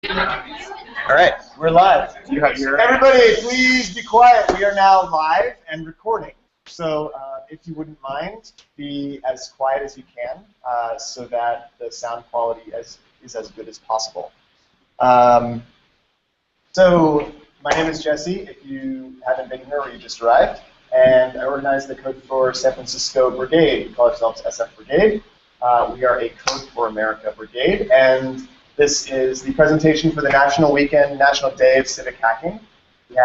All right, we're live. You have your Everybody, please be quiet. We are now live and recording. So if you wouldn't mind, be as quiet as you can so that the sound quality is as good as possible. So my name is Jesse, if you haven't been here or you just arrived, and I organize the Code for San Francisco Brigade. We call ourselves SF Brigade. We are a Code for America Brigade, and this is the presentation for the National Day of Civic Hacking. We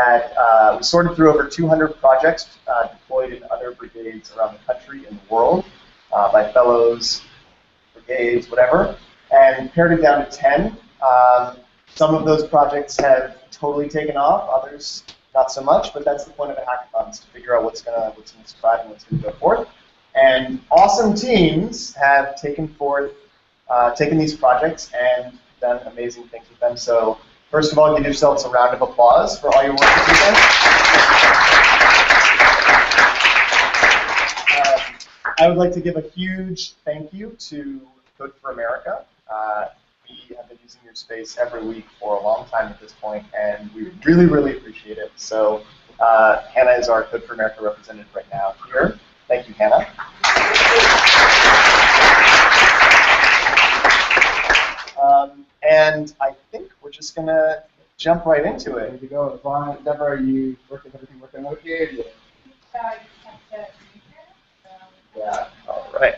sorted through over 200 projects deployed in other brigades around the country and the world by fellows, brigades, whatever, and pared it down to 10. Some of those projects have totally taken off, others not so much, but that's the point of a hackathon, is to figure out what's gonna survive and what's gonna go forth. And awesome teams have taken these projects and done amazing things with them. So first of all, give yourselves a round of applause for all your work this weekend. I would like to give a huge thank you to Code for America. We have been using your space every week for a long time at this point, and we really, really appreciate it. So Hannah is our Code for America representative right now here. Thank you, Hannah. And I think we're just going to jump right into it. There you go. Vaughn, Deborah, are you everything working okay? Yeah, all right.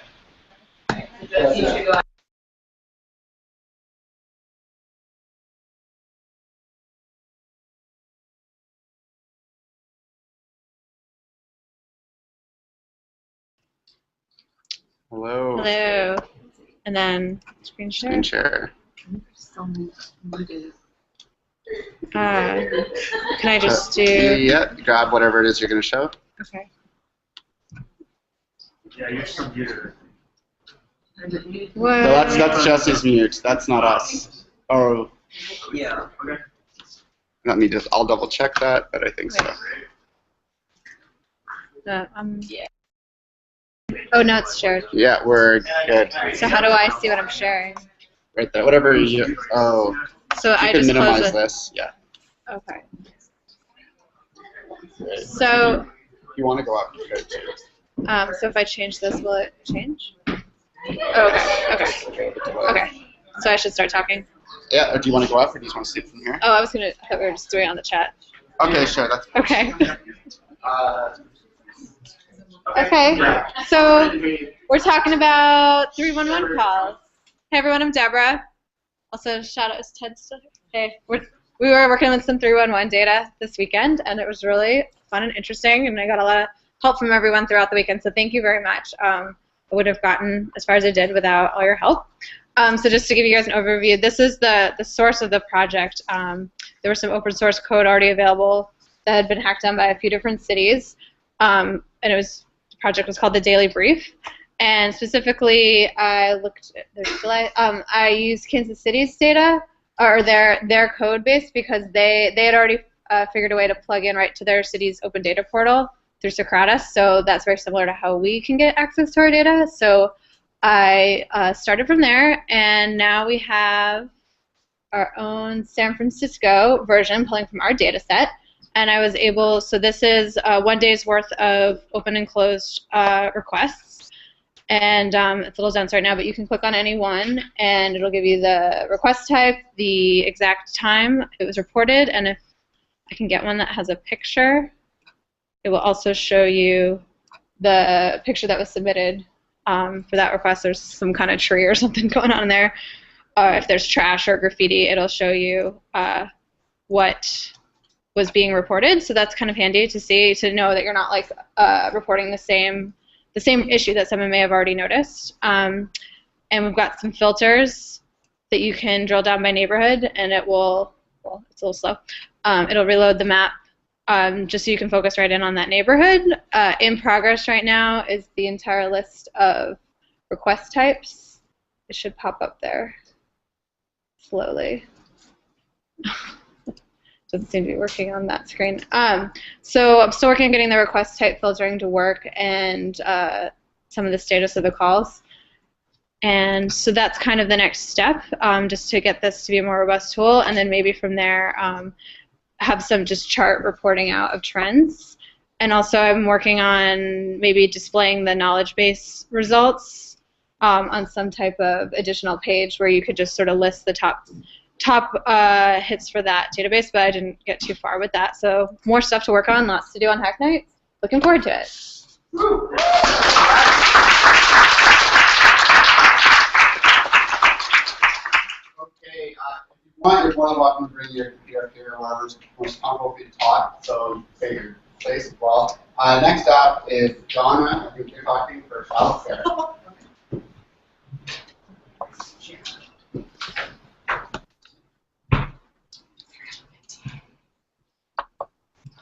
Hello. Hello. And then screen share. Screen share. Can I just do? Yeah, grab whatever it is you're going to show. Okay. Yeah, your computer. What? So that's Jesse's mute. That's not us. Oh. Yeah. Okay. Let me just. I'll double check that, but I think so. Yeah. Oh, no, it's shared. Yeah, we're good. So how do I see what I'm sharing? Right there. Whatever you. Oh. So You I can just minimize close it. this. Yeah. Okay. Great. So. If you want to go up, you could too. So if I change this, will it change? Oh, okay. Okay. So I should start talking. Yeah. Or do you want to go up, or do you just want to see it from here? Oh, I thought we were just doing it on the chat. Okay, sure. That's. Okay. Okay, so we're talking about 311 calls. Hey everyone, I'm Deborah. Also, shout out, is Ted still here? Hey, we were working with some 311 data this weekend, and it was really fun and interesting, and I got a lot of help from everyone throughout the weekend, so thank you very much. I would have gotten as far as I did without all your help. So just to give you guys an overview, this is the source of the project. There was some open source code already available that had been hacked on by a few different cities, and the project was called the Daily Brief. And specifically, I used Kansas City's data, or their code base, because they had already figured a way to plug in right to their city's open data portal through Socrates. So that's very similar to how we can get access to our data. So I started from there, and now we have our own San Francisco version pulling from our data set. And I was able, so this is 1 day's worth of open and closed requests. And it's a little dense right now, but you can click on any one, and it'll give you the request type, the exact time it was reported, and if I can get one that has a picture, it will also show you the picture that was submitted for that request. There's some kind of tree or something going on there. If there's trash or graffiti, it'll show you what was being reported, so that's kind of handy to see, to know that you're not like reporting the same issue that someone may have already noticed. And we've got some filters that you can drill down by neighborhood, and it will, well, it's a little slow. It'll reload the map just so you can focus right in on that neighborhood. In progress right now is the entire list of request types. It should pop up there slowly. Doesn't seem to be working on that screen. So I'm still working on getting the request type filtering to work, and some of the status of the calls. And so that's kind of the next step, just to get this to be a more robust tool, and then maybe from there have some just chart reporting out of trends. And also I'm working on maybe displaying the knowledge base results on some type of additional page where you could just sort of list the top hits for that database, but I didn't get too far with that. So more stuff to work on, lots to do on Hack Nights. Looking forward to it. Okay, if you want, you're more than welcome to bring your computer up here or wherever's most comfortable for you to talk, so stay your place as well. Next up is Donna. I think you're talking for childcare.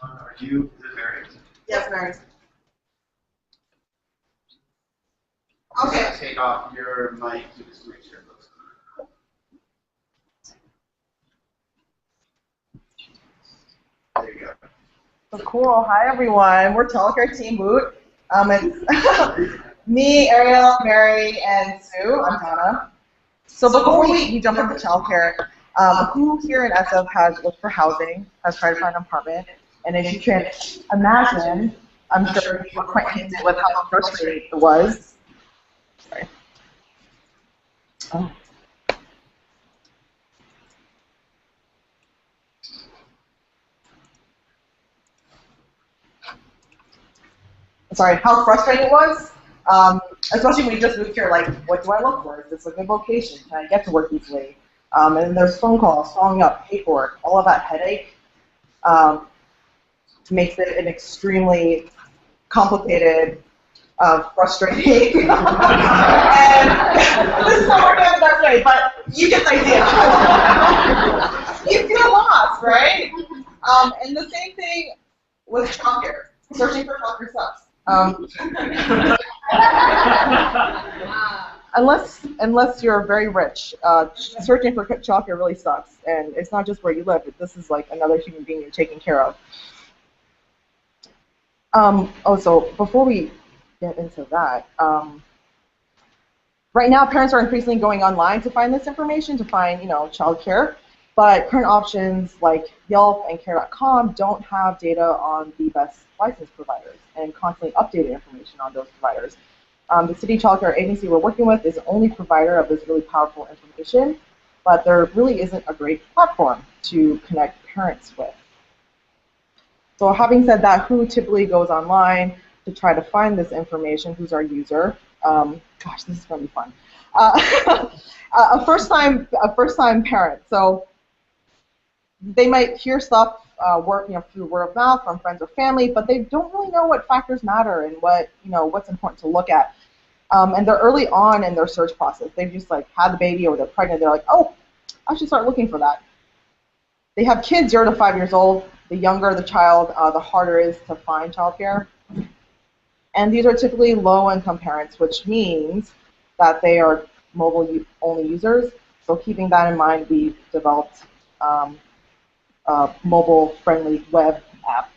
Are you, is it Mary? Yes, Mary. Okay. Take off your mic just to make sure it looks good. There you go. So cool. Hi, everyone. We're Childcare Team Boot. It's me, Ariel, Mary, and Sue. I'm Donna. So before we jump into childcare, who here in SF has looked for housing, has tried to find an apartment? And if you can imagine, I'm sure you're acquainted with how frustrating it was. Sorry. Oh. Sorry, how frustrating it was, especially when you just moved here, like, what do I look for? Is this a good location? Can I get to work easily? And there's phone calls, following up, paperwork, all of that headache makes it an extremely complicated, frustrating, and this is not working out the best way, but you get the idea. You feel lost, right? And the same thing with childcare. Searching for childcare sucks. Unless you're very rich, searching for childcare really sucks, and it's not just where you live. This is like another human being you're taking care of. So before we get into that, right now parents are increasingly going online to find this information, to find childcare. But current options like Yelp and Care.com don't have data on the best licensed providers and constantly updated information on those providers. The city childcare agency we're working with is the only provider of this really powerful information, but there really isn't a great platform to connect parents with. So having said that, who typically goes online to try to find this information? Who's our user? Gosh, this is going to be fun. A first-time parent. So they might hear stuff through word of mouth from friends or family, but they don't really know what factors matter and what's important to look at. And they're early on in their search process. They've just had the baby or they're pregnant. They're like, oh, I should start looking for that. They have kids 0 to 5 years old. The younger the child, the harder it is to find childcare. And these are typically low-income parents, which means that they are mobile-only users. So keeping that in mind, we developed a mobile-friendly web app.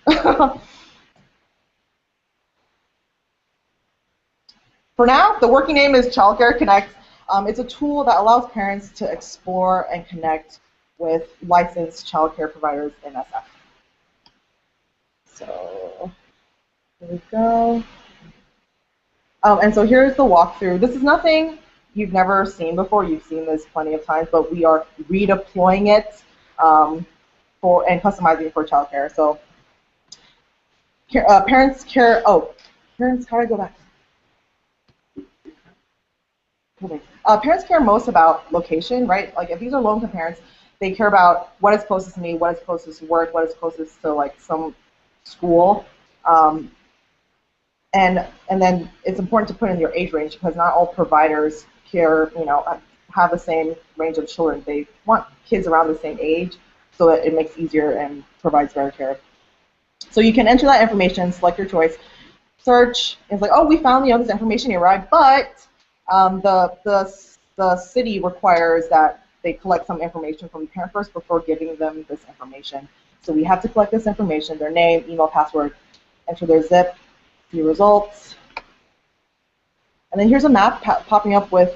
For now, the working name is Childcare Connect. It's a tool that allows parents to explore and connect with licensed childcare providers in SF. So here we go. And so here's the walkthrough. This is nothing you've never seen before. You've seen this plenty of times, but we are redeploying it and customizing it for childcare. So parents care. Oh, parents. How do I go back? Okay. Parents care most about location, right? Like if these are low-income parents, they care about what is closest to me, what is closest to work, what is closest to some school. And then it's important to put in your age range because not all providers care, have the same range of children. They want kids around the same age so that it makes easier and provides better care. So you can enter that information, select your choice, search. It's like, oh, we found this information here, right? But the city requires that they collect some information from the parent first before giving them this information. So we have to collect this information, their name, email, password, enter their zip, see results. And then here's a map popping up with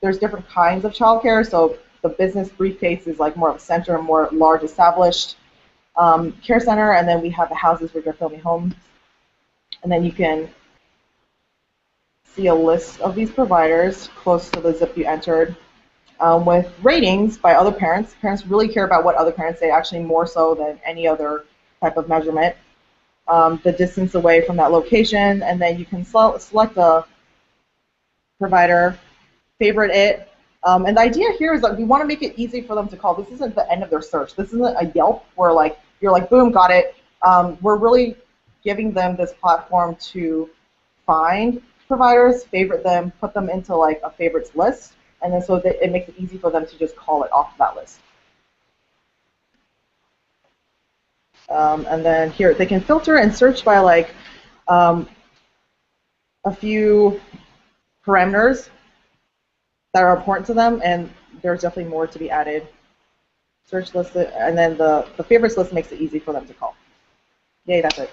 there's different kinds of childcare. So the business briefcase is like more of a center, more large established care center, and then we have the houses where they're filming homes. And then you can see a list of these providers close to the zip you entered with ratings by other parents. Parents really care about what other parents say, actually more so than any other type of measurement. The distance away from that location, and then you can select a provider, favorite it. And the idea here is that we want to make it easy for them to call. This isn't the end of their search. This isn't a Yelp where like you're like, boom, got it. We're really giving them this platform to find providers, favorite them, put them into like a favorites list, and then so that it makes it easy for them to just call it off of that list. And then here, they can filter and search by like a few parameters that are important to them, and there's definitely more to be added. Search list, and then the favorites list makes it easy for them to call. Yay, that's it.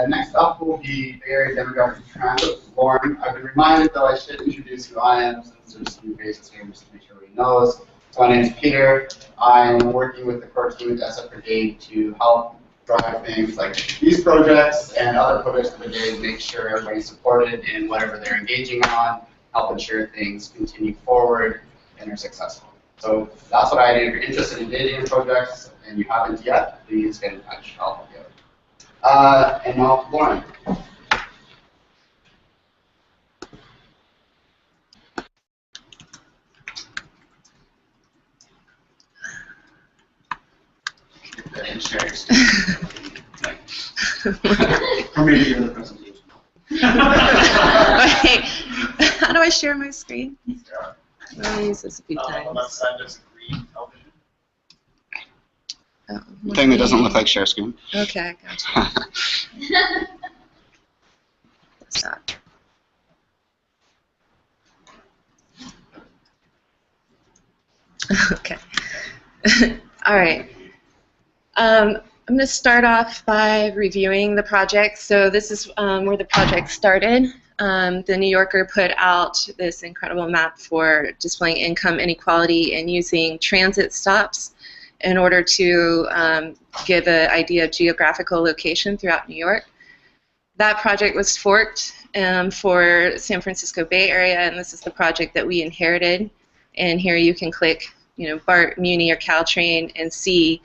Next up will be Bay Area Demographic Transit. Lauren, I've been reminded though I should introduce who I am since there's some faces here just to make sure everybody knows. So my name is Peter. I'm working with the core team at SF Brigade to help drive things like these projects and other projects of the Brigade, make sure everybody's supported in whatever they're engaging on, help ensure things continue forward and are successful. So that's what I do. If you're interested in engaging in projects and you haven't yet, please get in touch. I'll help you out. And now, Lauren. And share your screen. Or maybe you're the presentation. Okay. How do I share my screen? I'll use this a few On the times. left side, there's green television. Oh, Thing that doesn't look like share screen. Okay, gotcha. What's that? Okay. All right. I'm going to start off by reviewing the project. So this is where the project started. The New Yorker put out this incredible map for displaying income inequality and using transit stops in order to give an idea of geographical location throughout New York. That project was forked for San Francisco Bay Area, and this is the project that we inherited. And here you can click, BART, Muni, or Caltrain, and see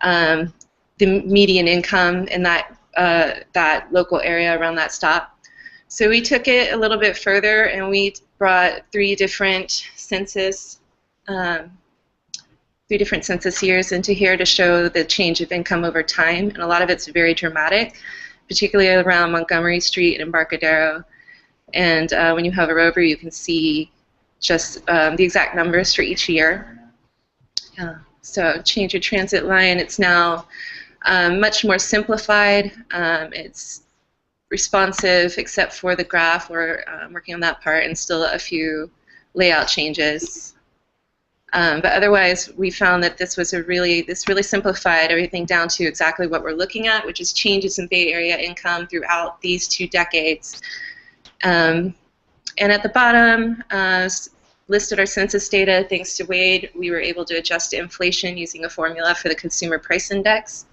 the median income in that that local area around that stop. So we took it a little bit further, and we brought three different census years into here to show the change of income over time, and a lot of it's very dramatic, particularly around Montgomery Street and Embarcadero. And when you hover over, you can see just the exact numbers for each year. So change your transit line. It's now much more simplified. It's responsive except for the graph. We're working on that part, and still a few layout changes. But otherwise, we found that this was really simplified everything down to exactly what we're looking at, which is changes in Bay Area income throughout these 2 decades. And at the bottom, listed our census data. Thanks to Wade, we were able to adjust to inflation using a formula for the Consumer Price Index.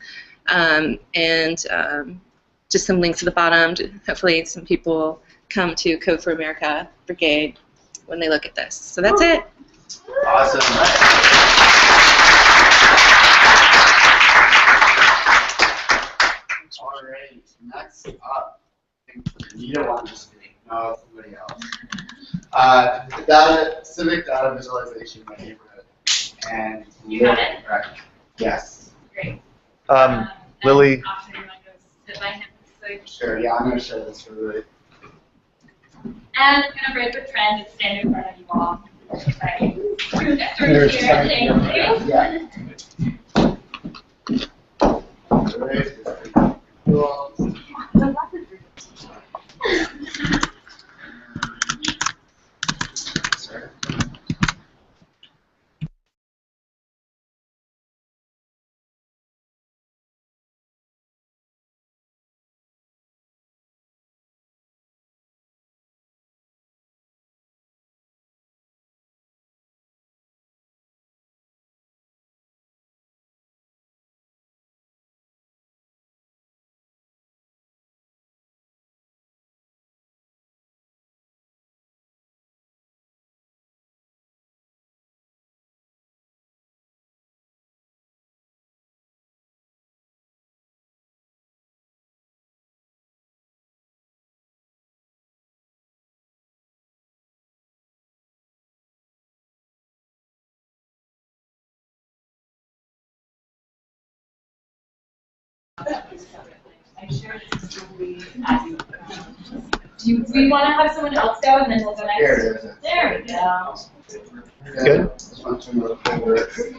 Just some links at the bottom. Hopefully some people come to Code for America Brigade when they look at this. So that's it. Awesome. All right, next up, I think Anita wanted to speak. No, somebody else. Civic data visualization by neighborhood. And You have it? Right. Yes. Great. Lily. After everyone goes sit by him, so. Sure. Yeah, I'm going to share this for Lily. And I'm gonna break the trend and stand in front of you all. There's Thank you. Yeah. I share this story as you do we want to have someone else go and then we'll go next? Here it is. There we go. Good. Just want to look over it.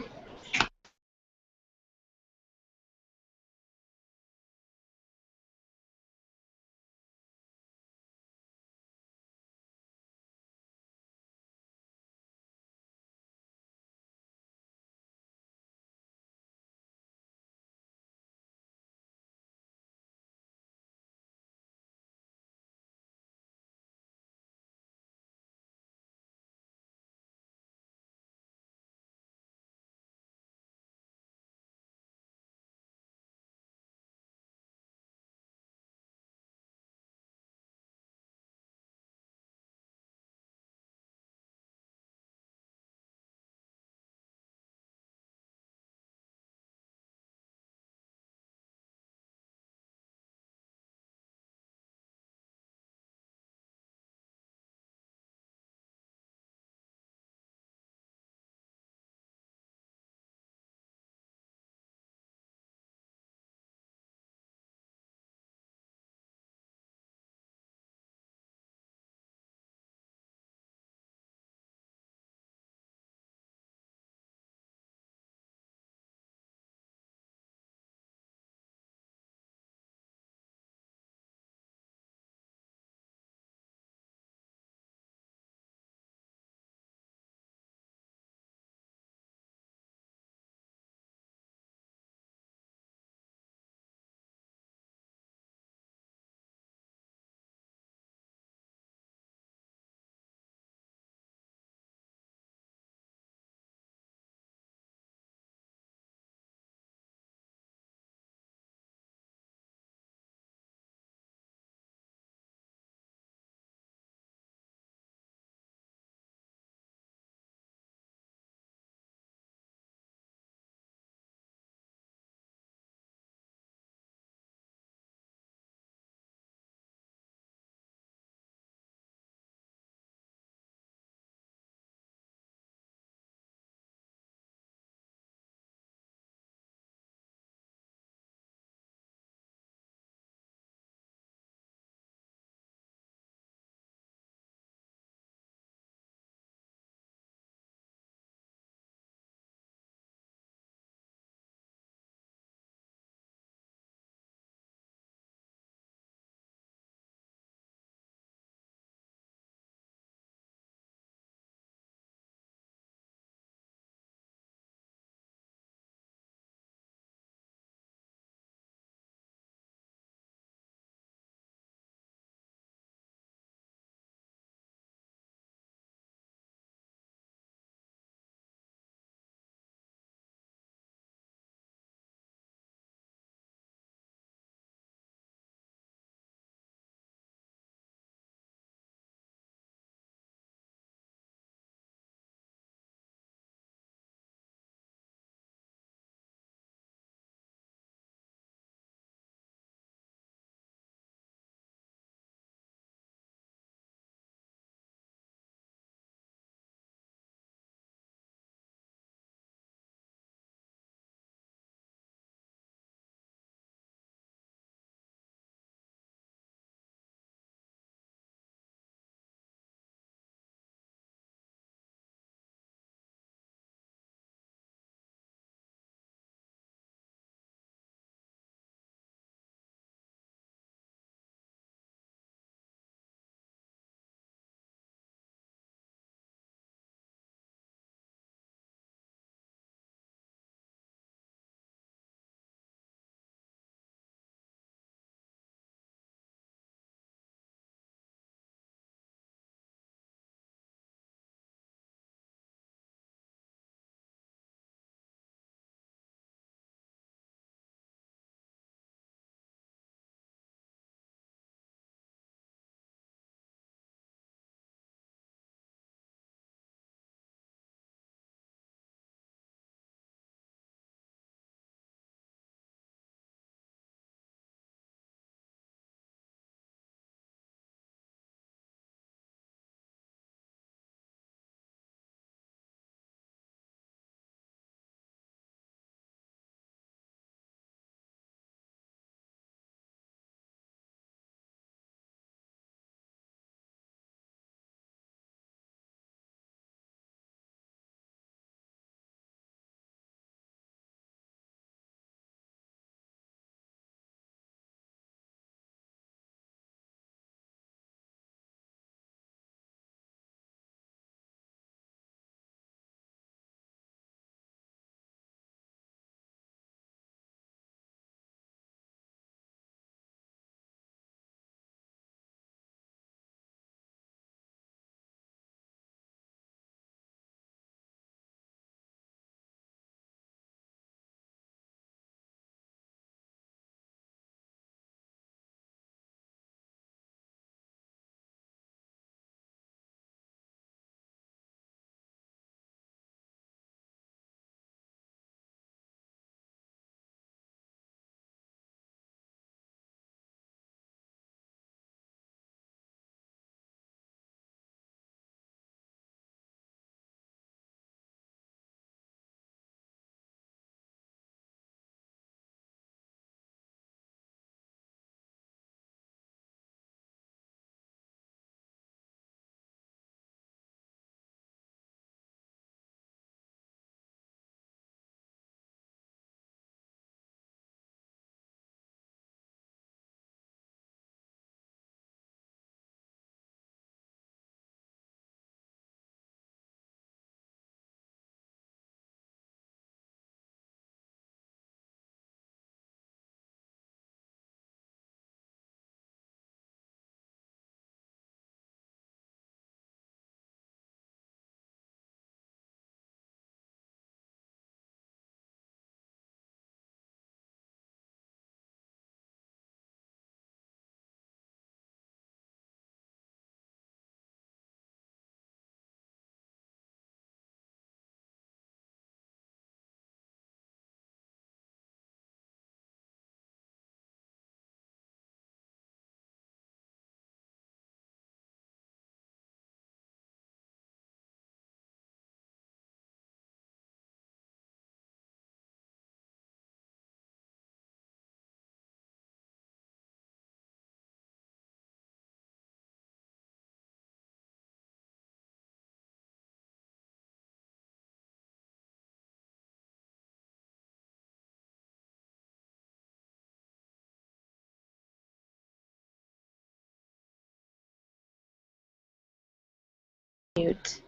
Mute.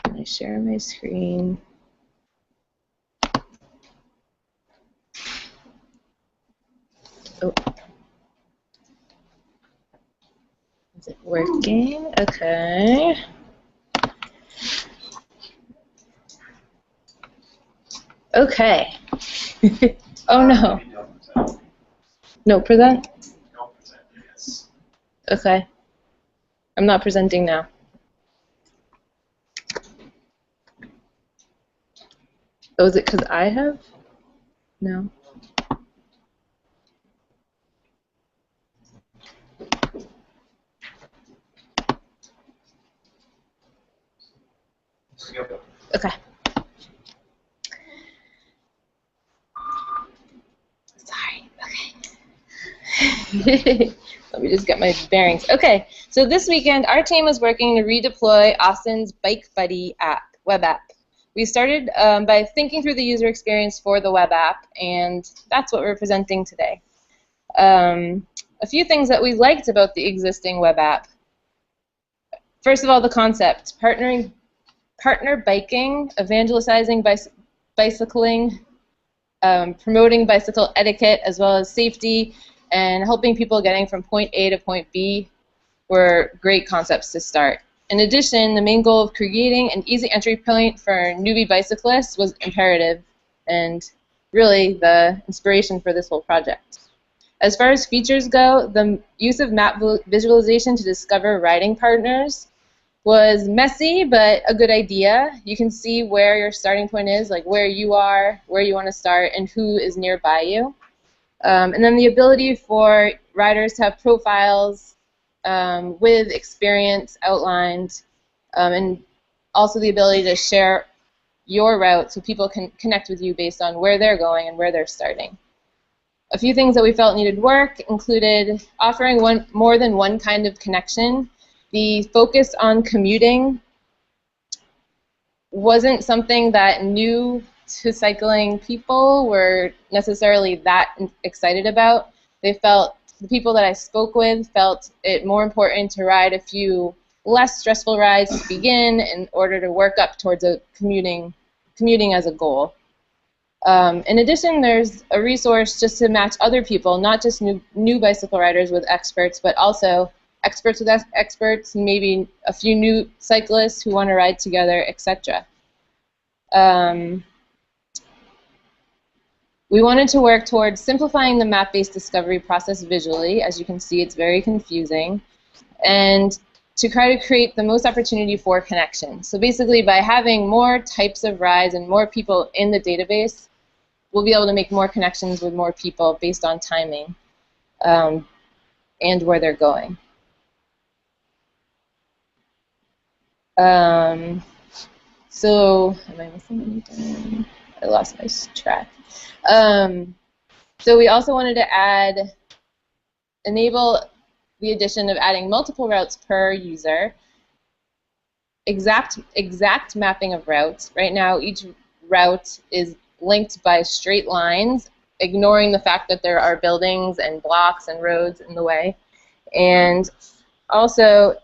Can I share my screen? Oh. Is it working? Okay. Okay. Oh no. No present? No present, yes. Okay. I'm not presenting now. Oh, is it because I have? No. Okay. Sorry. Okay. Let me just get my bearings. Okay. So this weekend, our team was working to redeploy Austin's Bike Buddy app, web app. We started by thinking through the user experience for the web app, and that's what we're presenting today. A few things that we liked about the existing web app. First of all, the concept, partner biking, evangelizing bicycling, promoting bicycle etiquette as well as safety, and helping people getting from point A to point B were great concepts to start. In addition, the main goal of creating an easy entry point for newbie bicyclists was imperative and really the inspiration for this whole project. As far as features go, the use of map visualization to discover riding partners was messy, but a good idea. You can see where your starting point is, like where you are, where you want to start, and who is nearby you. And then the ability for riders to have profiles with experience outlined, and also the ability to share your route so people can connect with you based on where they're going and where they're starting. A few things that we felt needed work included offering more than one kind of connection. The focus on commuting wasn't something that new to cycling people were necessarily that excited about. The people that I spoke with felt it more important to ride a few less stressful rides to begin in order to work up towards a commuting as a goal. In addition, there's a resource just to match other people, not just new bicycle riders with experts, but also experts with experts, maybe a few new cyclists who want to ride together, etc. We wanted to work towards simplifying the map-based discovery process visually. As you can see, it's very confusing. And to try to create the most opportunity for connection. So basically, by having more types of rides and more people in the database, we'll be able to make more connections with more people based on timing and where they're going. So, am I missing anything? I lost my track. So we also wanted to enable the addition of adding multiple routes per user, exact mapping of routes. Right now, each route is linked by straight lines, ignoring the fact that there are buildings and blocks and roads in the way, and also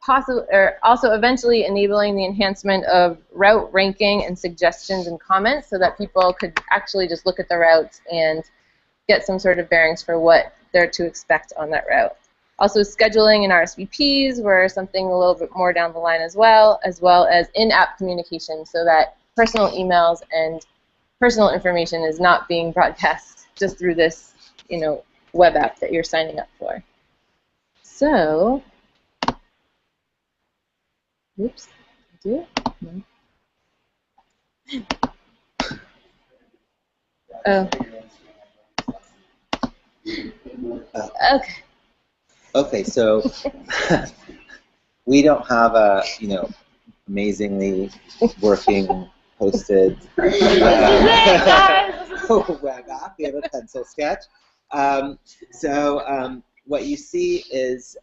eventually enabling the enhancement of route ranking and suggestions and comments so that people could actually just look at the routes and get some sort of bearings for what they're to expect on that route. Also, scheduling and RSVPs were something a little bit more down the line as well as in-app communication so that personal emails and personal information is not being broadcast just through this, web app that you're signing up for. So, oops, do it? No. Oh. Okay. Okay, so we don't have a, amazingly working posted web app. We have a pencil sketch. What you see is,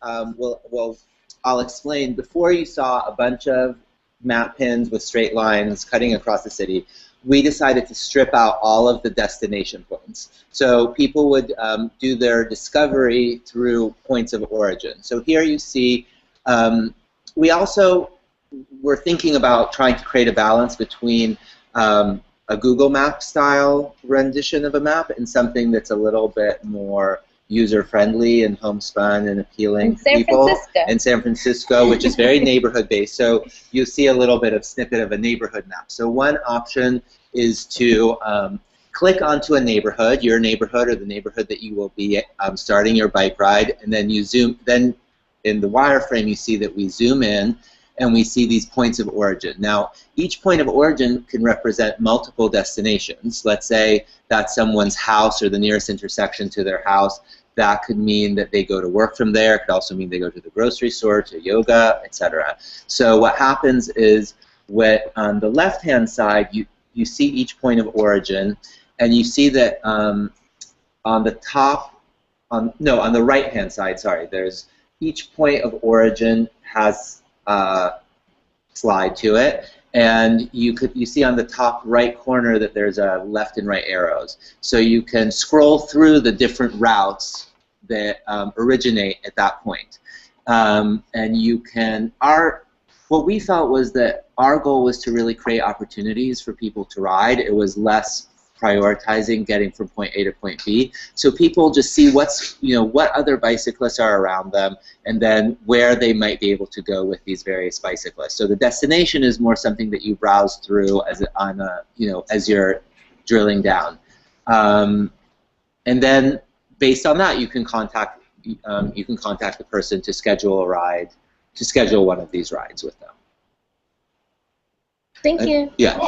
I'll explain. Before you saw a bunch of map pins with straight lines cutting across the city. We decided to strip out all of the destination points. So people would do their discovery through points of origin. So here you see We also were thinking about trying to create a balance between a Google Map style rendition of a map and something that's a little bit more user-friendly and homespun and appealing to people. In San Francisco, which is very neighborhood-based. So you see a little bit of snippet of a neighborhood map. So one option is to click onto a neighborhood, your neighborhood or the neighborhood that you will be starting your bike ride, and then you zoom. Then in the wireframe, you see that we zoom in, and we see these points of origin. Now, each point of origin can represent multiple destinations. Let's say that's someone's house or the nearest intersection to their house. That could mean that they go to work from there. It could also mean they go to the grocery store, to yoga, etc. So what happens is, on the left-hand side, you see each point of origin, and you see that on the right-hand side, sorry, there's each point of origin has a slide to it, and you see on the top right corner that there's a left and right arrows. So you can scroll through the different routes that originate at that point. And you can, what we felt was that our goal was to really create opportunities for people to ride. It was less prioritizing getting from point A to point B. So people just see what other bicyclists are around them, and then where they might be able to go with these various bicyclists. So the destination is more something that you browse through as you're drilling down, and then based on that, you can contact the person to schedule a ride, to schedule one of these rides with them. Thank you. Yeah.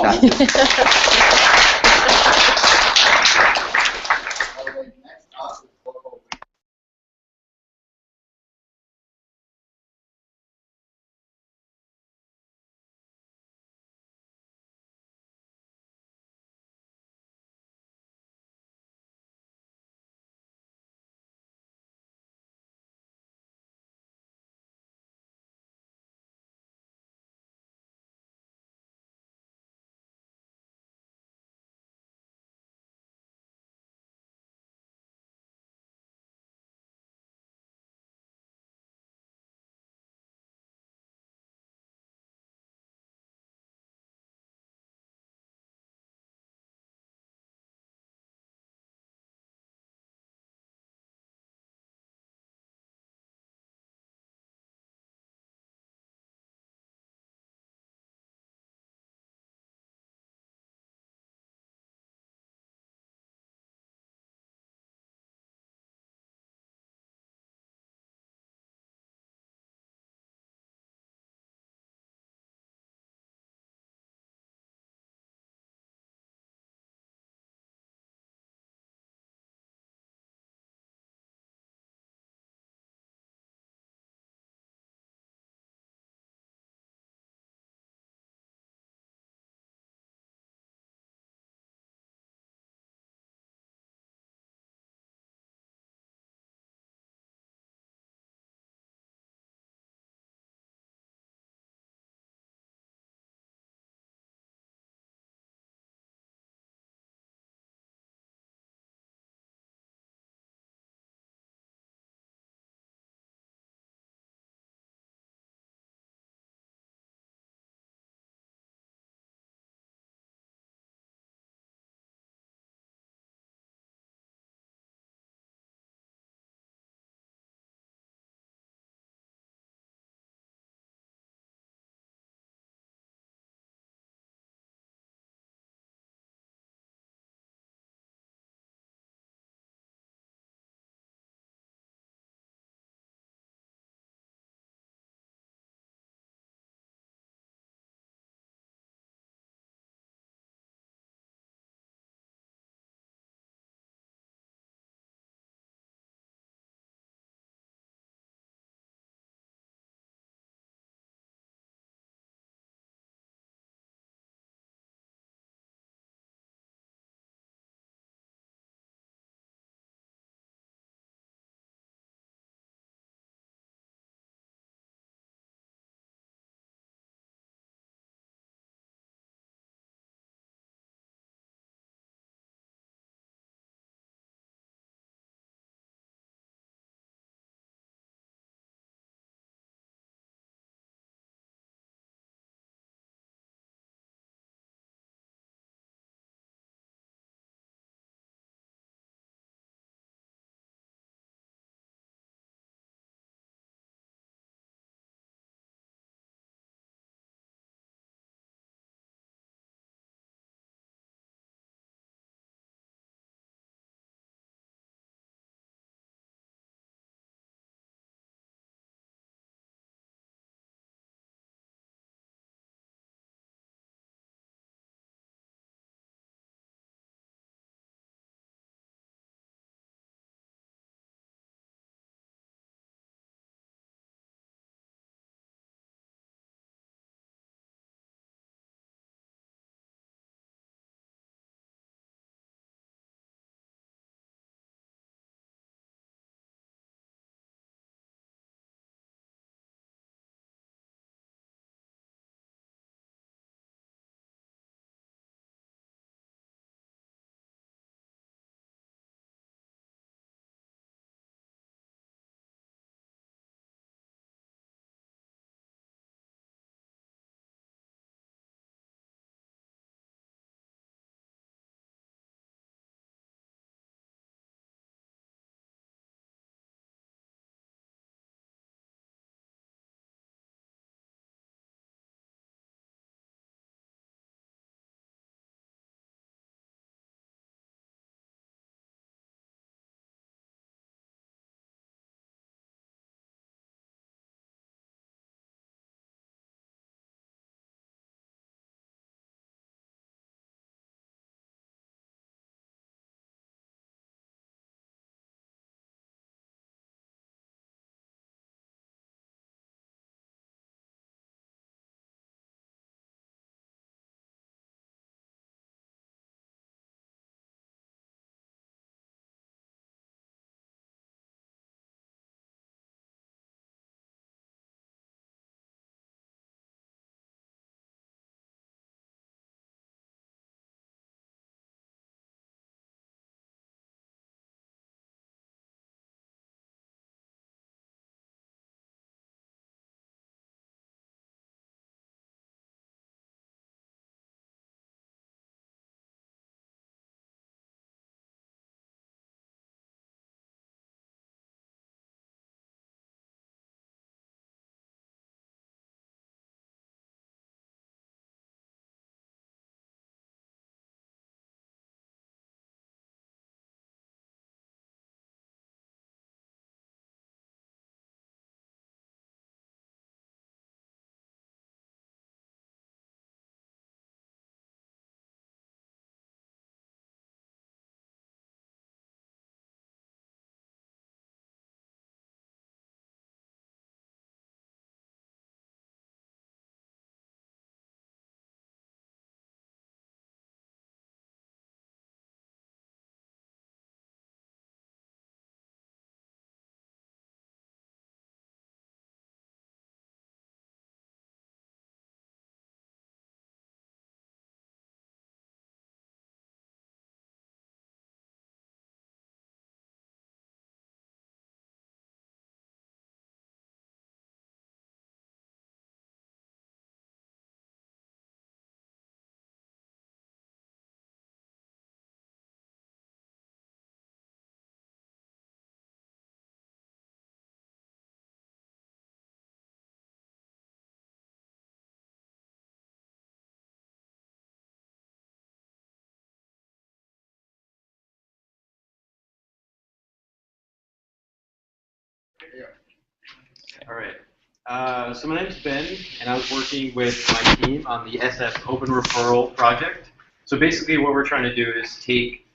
All right. So my name's Ben, and I was working with my team on the SF Open Referral project. So basically what we're trying to do is take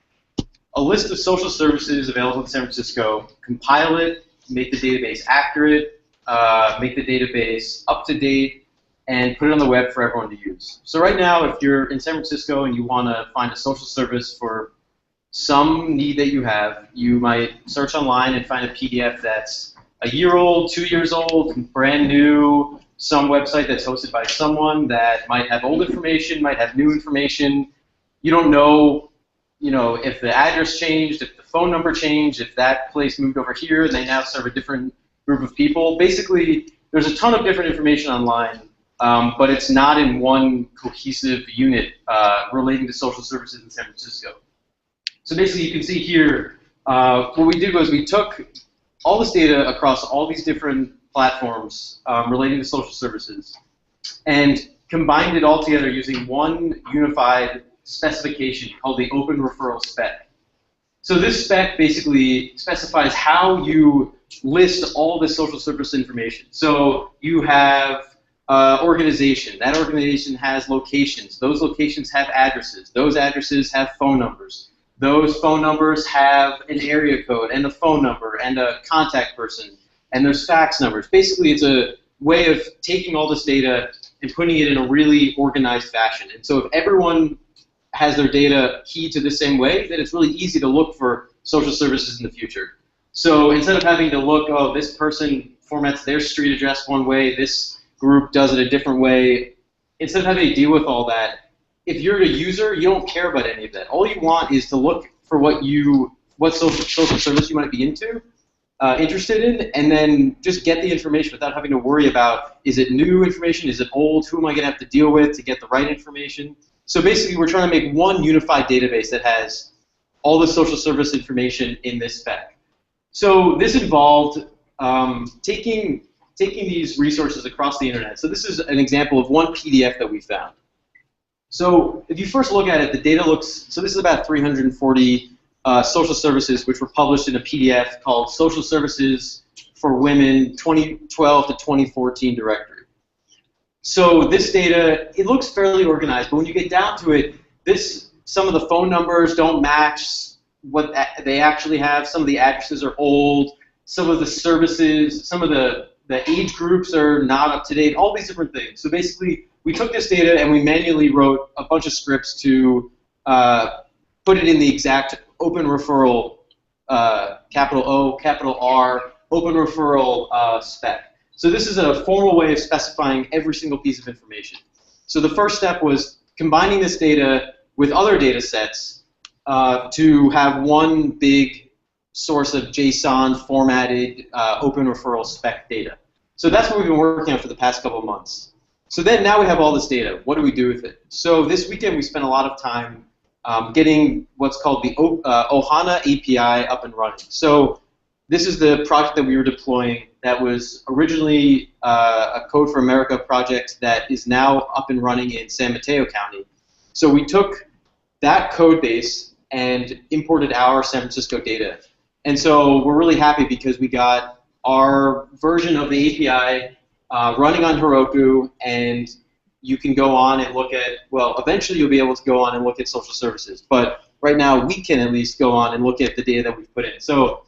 a list of social services available in San Francisco, compile it, make the database accurate, make the database up to date, and put it on the web for everyone to use. So right now, if you're in San Francisco and you want to find a social service for some need that you have, you might search online and find a PDF that's a year old, 2 years old, brand new, some website that's hosted by someone that might have old information, might have new information. You don't know, if the address changed, if the phone number changed, if that place moved over here and they now serve a different group of people. Basically, there's a ton of different information online, but it's not in one cohesive unit relating to social services in San Francisco. So basically, you can see here, what we did was we took all this data across all these different platforms relating to social services and combined it all together using one unified specification called the Open Referral Spec. So this spec basically specifies how you list all the social service information. So you have organization. That organization has locations. Those locations have addresses. Those addresses have phone numbers. Those phone numbers have an area code and a phone number and a contact person. And there's fax numbers. Basically, it's a way of taking all this data and putting it in a really organized fashion. And so if everyone has their data keyed to the same way, then it's really easy to look for social services in the future. So instead of having to look, oh, this person formats their street address one way, this group does it a different way, instead of having to deal with all that, if you're a user, you don't care about any of that. All you want is to look for what social service you might be interested in, and then just get the information without having to worry about, is it new information, is it old, who am I going to have to deal with to get the right information? So basically, we're trying to make one unified database that has all the social service information in this spec. So this involved taking these resources across the internet. So this is an example of one PDF that we found. So if you first look at it, the data looks, so this is about 340 social services which were published in a PDF called Social Services for Women 2012 to 2014 Directory. So this data, it looks fairly organized, but when you get down to it, some of the phone numbers don't match what they actually have. Some of the addresses are old. Some of the services, some of the age groups are not up to date, all these different things. So basically, we took this data and we manually wrote a bunch of scripts to put it in the exact Open Referral, capital O, capital R, Open Referral spec. So this is a formal way of specifying every single piece of information. So the first step was combining this data with other data sets to have one big source of JSON formatted Open Referral spec data. So that's what we've been working on for the past couple of months. So then now we have all this data. What do we do with it? So this weekend we spent a lot of time getting what's called the Ohana API up and running. So this is the project that we were deploying that was originally a Code for America project that is now up and running in San Mateo County. So we took that code base and imported our San Francisco data. And so we're really happy because we got our version of the API running on Heroku, and you can go on and look at, well, eventually you'll be able to go on and look at social services. But right now we can at least go on and look at the data that we've put in. So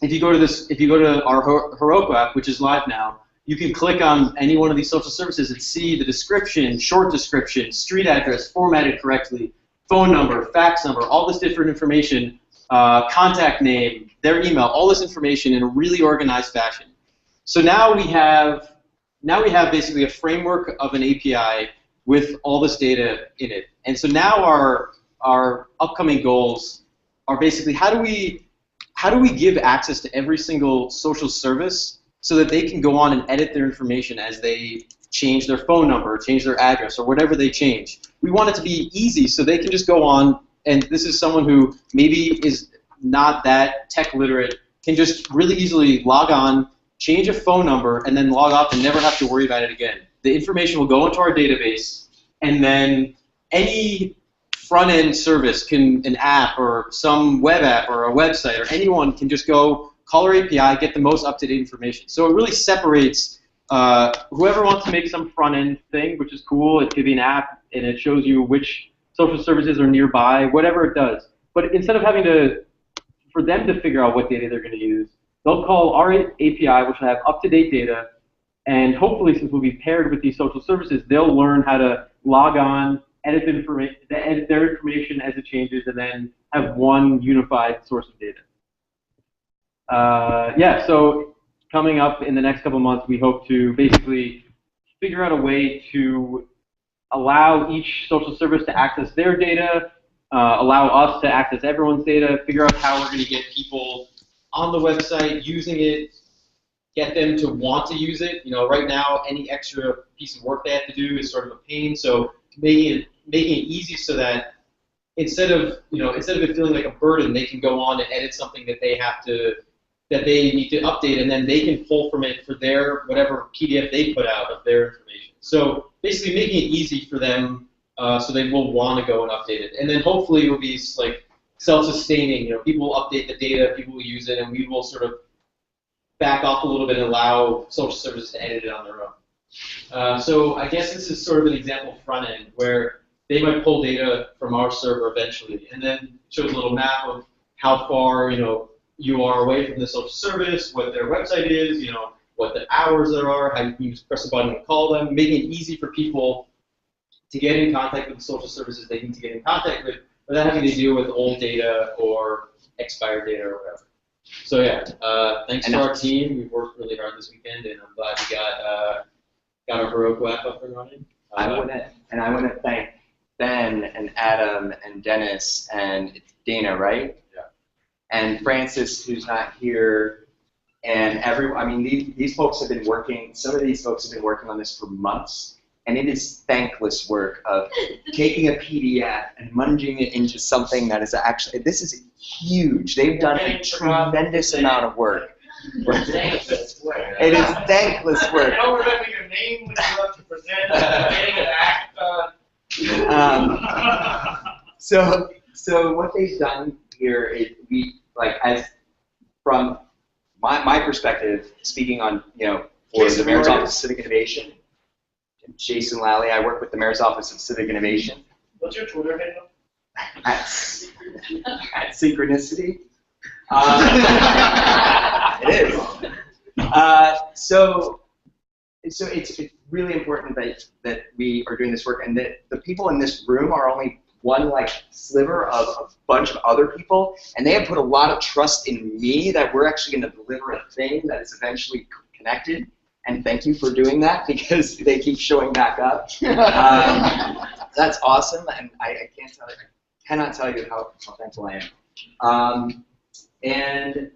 if you go to our Heroku app, which is live now, you can click on any one of these social services and see the description, short description, street address formatted correctly, phone number, fax number, all this different information, contact name, their email, all this information in a really organized fashion. So now we have basically a framework of an API with all this data in it. And so now our upcoming goals are basically how do we give access to every single social service so that they can go on and edit their information as they change their phone number, change their address, or whatever they change. We want it to be easy so they can just go on, and this is someone who maybe is not that tech literate, can just really easily log on, change a phone number, and then log off and never have to worry about it again. The information will go into our database, and then any front-end service, an app or some web app or a website or anyone can just go call our API, get the most up-to-date information. So it really separates whoever wants to make some front-end thing, which is cool. It could be an app, and it shows you which social services are nearby, whatever it does. But instead of having for them to figure out what data they're going to use, they'll call our API, which will have up-to-date data, and hopefully, since we'll be paired with these social services, they'll learn how to log on, edit their information as it changes, and then have one unified source of data. Yeah, so coming up in the next couple months, we hope to basically figure out a way to allow each social service to access their data, allow us to access everyone's data, figure out how we're going to get people on the website using it, get them to want to use it. You know, right now, any extra piece of work they have to do is sort of a pain. So making it easy so that instead of it feeling like a burden, they can go on and edit something that they need to update, and then they can pull from it for their whatever PDF they put out of their information. So basically making it easy for them so they will want to go and update it. And then hopefully it will be like self-sustaining. You know, people will update the data, people will use it, and we will sort of back off a little bit and allow social services to edit it on their own. So I guess this is sort of an example front end where they might pull data from our server eventually, and then it shows a little map of how far you are away from the social service, what their website is, what the hours there are, how you can just press a button and call them, making it easy for people to get in contact with the social services they need to get in contact with without having to deal with old data or expired data or whatever. So yeah, thanks to our team. We've worked really hard this weekend, and I'm glad we got our Heroku app up and running. I want to thank Ben and Adam and Dennis and Dana, right? Yeah. And Francis, who's not here, and everyone. I mean, these folks have been working. Some of these folks have been working on this for months, and it is thankless work of taking a PDF and munging it into something that is actually. This is huge. They've done a tremendous amount of work. It is thankless work. Don't remember your name when you have to present, getting an act So what they've done here is from my perspective, speaking on for the Mayor's Office of Civic Innovation, Jason Lally, I work with the Mayor's Office of Civic Innovation. What's your Twitter handle? At Synchronicity. It is. So it's really important that we are doing this work, and that the people in this room are only one sliver of a bunch of other people, and they have put a lot of trust in me that we're actually going to deliver a thing that is eventually connected. And thank you for doing that, because they keep showing back up. That's awesome, and I cannot tell you how thankful I am. And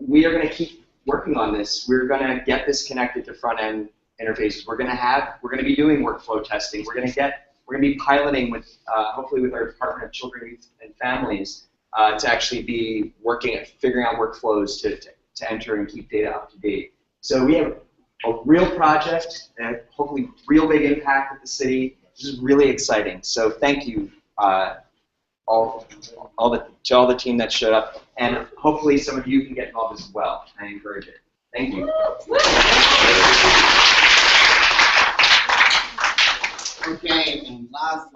we are going to keep working on this. We're going to get this connected to front-end interfaces. We're going to be doing workflow testing. We're going to be piloting with, hopefully with our Department of Children, Youth, and Families to actually be working at figuring out workflows to enter and keep data up to date. So we have a real project, and hopefully real big impact at the city. This is really exciting. So thank you all the team that showed up, and hopefully some of you can get involved as well. I encourage it. Thank you. Okay, and last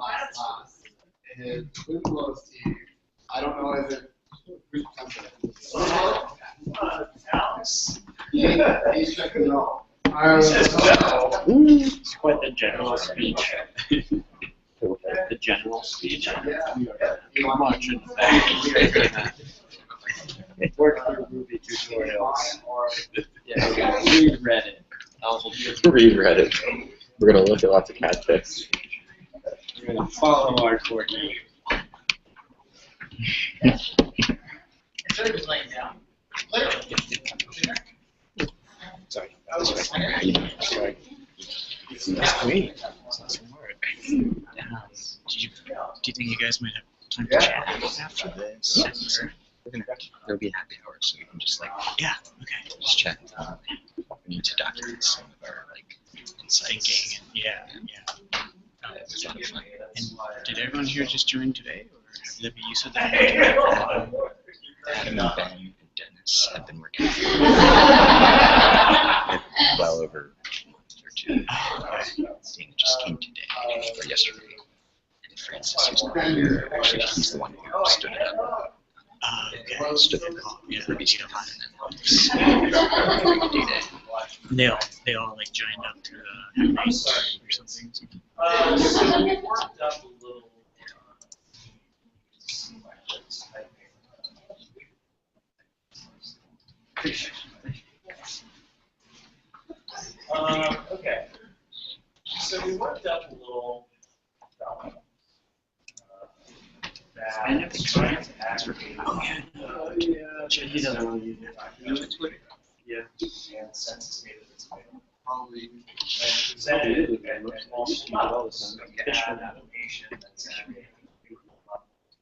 is who close to you? I don't know, is it group sensitive? Alex. Yeah, he's checking it out. It's quite the general speech. The general speech. Yeah. Much. Work through Ruby tutorials. Read Reddit. Read Reddit. We're going to look at lots of cat pics. We're going to follow our coordinator. Instead of just laying down. Literally. Sorry. Sorry. That's great. That's work. Do you think you guys might have time to chat after this? Yes. There'll be a happy hour, so we can just okay, just chat. We need to document some of our insights. Thinking and it's a lot of fun. And did everyone here just join today, or have you said that? Adam and Ben and Dennis. guys have been working for well over a month or two. Dana just came today or yesterday. And Francis, who's not here, actually, he's the one who stood it up. Okay, stood it up in the previous year, and then helps bring the data. They all like joined up to the night or something. So we worked up a little. Okay. So we worked up a little. That trying to aggregate. He doesn't really use it. Yeah. And census data that's available. Probably presented and also application that's aggregating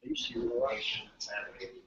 information that's aggregating